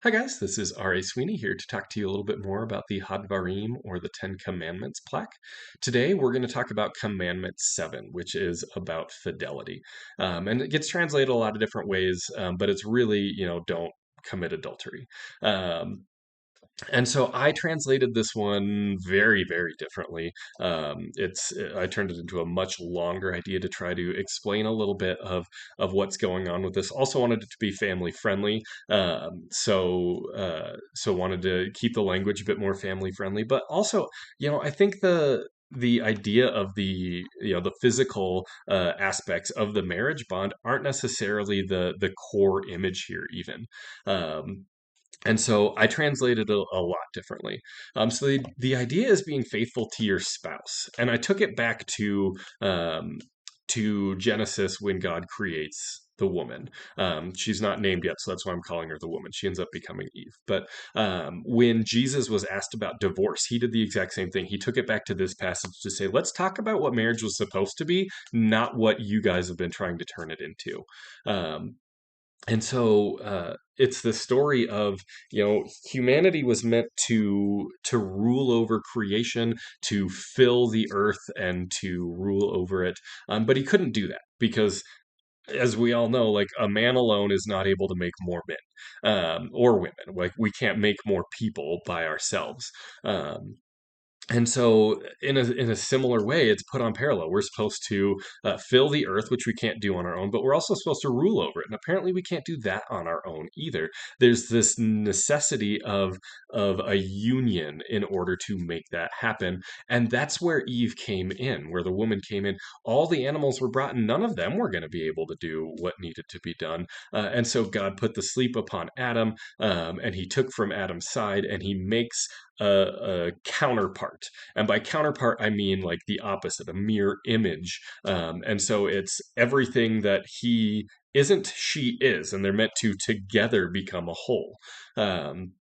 Hi guys, this is R.A. Sweeney here to talk to you a little bit more about the Hadvarim or the Ten Commandments plaque. Today we're going to talk about Commandment 7, which is about fidelity. And it gets translated a lot of different ways, but it's really, don't commit adultery. Um, and so I translated this one very, very differently. I turned it into a much longer idea to try to explain a little bit of what's going on with this. Also wanted it to be family friendly, so wanted to keep the language a bit more family friendly. But also, I think the idea of the physical aspects of the marriage bond aren't necessarily the core image here even. Um, and so I translated a lot differently. So the idea is being faithful to your spouse, and I took it back to Genesis when God creates the woman. She's not named yet, so that's why I'm calling her the woman. She ends up becoming Eve. But when Jesus was asked about divorce, he did the exact same thing. He took it back to this passage to say, let's talk about what marriage was supposed to be, not what you guys have been trying to turn it into. And so it's the story of humanity was meant to rule over creation, to fill the earth and to rule over it, but he couldn't do that because, as we all know, like a man alone is not able to make more men or women. Like we can't make more people by ourselves. And so, in a similar way, it's put on parallel. We're supposed to fill the earth, which we can't do on our own, but we're also supposed to rule over it. And apparently, we can't do that on our own either. There's this necessity of a union in order to make that happen, and that's where Eve came in, where the woman came in. All the animals were brought, and none of them were going to be able to do what needed to be done. And so, God put the sleep upon Adam, and He took from Adam's side, and He makes a counterpart. And by counterpart, I mean like the opposite, a mirror image. And so it's everything that he isn't, she is, and they're meant to together become a whole. Um,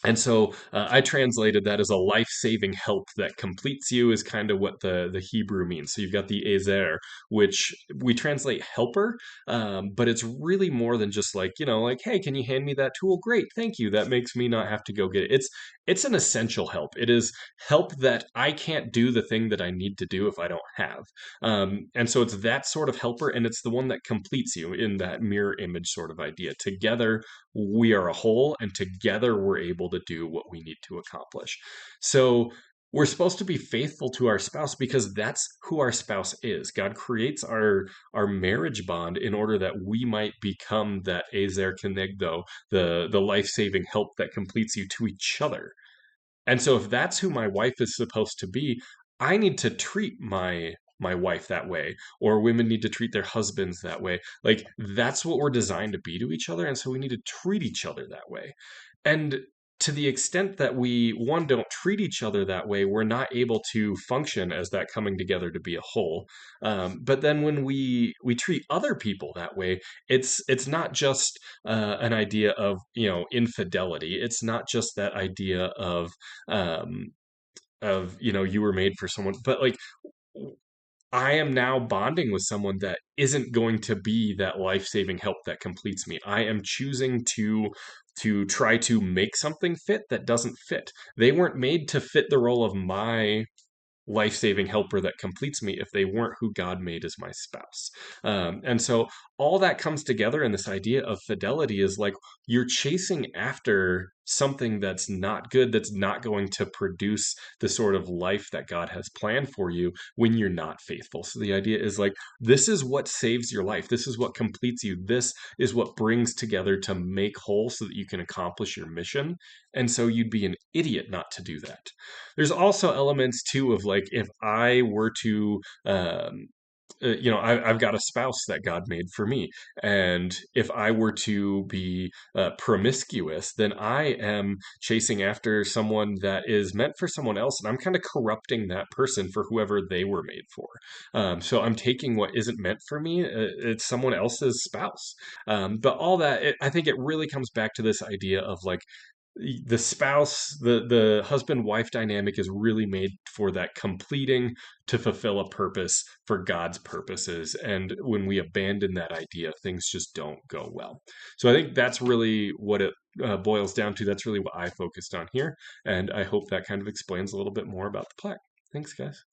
and so I translated that as a life-saving help that completes you is kind of what the Hebrew means. So you've got the ezer, which we translate helper, but it's really more than just like, hey, can you hand me that tool? Great, thank you. That makes me not have to go get it. It's an essential help. It is help that I can't do the thing that I need to do if I don't have. And so it's that sort of helper, and it's the one that completes you in that mirror image sort of idea. Together, we are a whole, and together we're able to do what we need to accomplish. So we're supposed to be faithful to our spouse because that's who our spouse is. God creates our marriage bond in order that we might become that ezer kenegdo, the life-saving help that completes you to each other. And so if that's who my wife is supposed to be, I need to treat my wife that way, or women need to treat their husbands that way. Like that's what we're designed to be to each other, and so we need to treat each other that way. And to the extent that we one don't treat each other that way, we're not able to function as that coming together to be a whole. But then when we treat other people that way, it's not just an idea of infidelity. It's not just that idea um, of you were made for someone, but like I am now bonding with someone that isn't going to be that life-saving help that completes me. I am choosing to try to make something fit that doesn't fit. They weren't made to fit the role of my life-saving helper that completes me if they weren't who God made as my spouse. And so all that comes together in this idea of fidelity is like you're chasing after something that's not good, that's not going to produce the sort of life that God has planned for you when you're not faithful. So the idea is like, this is what saves your life. This is what completes you. This is what brings together to make whole so that you can accomplish your mission. And so you'd be an idiot not to do that. There's also elements too of like if I were to I've got a spouse that God made for me, and if I were to be promiscuous, then I am chasing after someone that is meant for someone else, and I'm kind of corrupting that person for whoever they were made for. So I'm taking what isn't meant for me; it's someone else's spouse. But all that, I think, it really comes back to this idea of like the spouse, the husband wife dynamic is really made for that completing to fulfill a purpose for God's purposes. And when we abandon that idea, things just don't go well. So I think that's really boils down to. That's really what I focused on here. And I hope that kind of explains a little bit more about the plaque. Thanks, guys.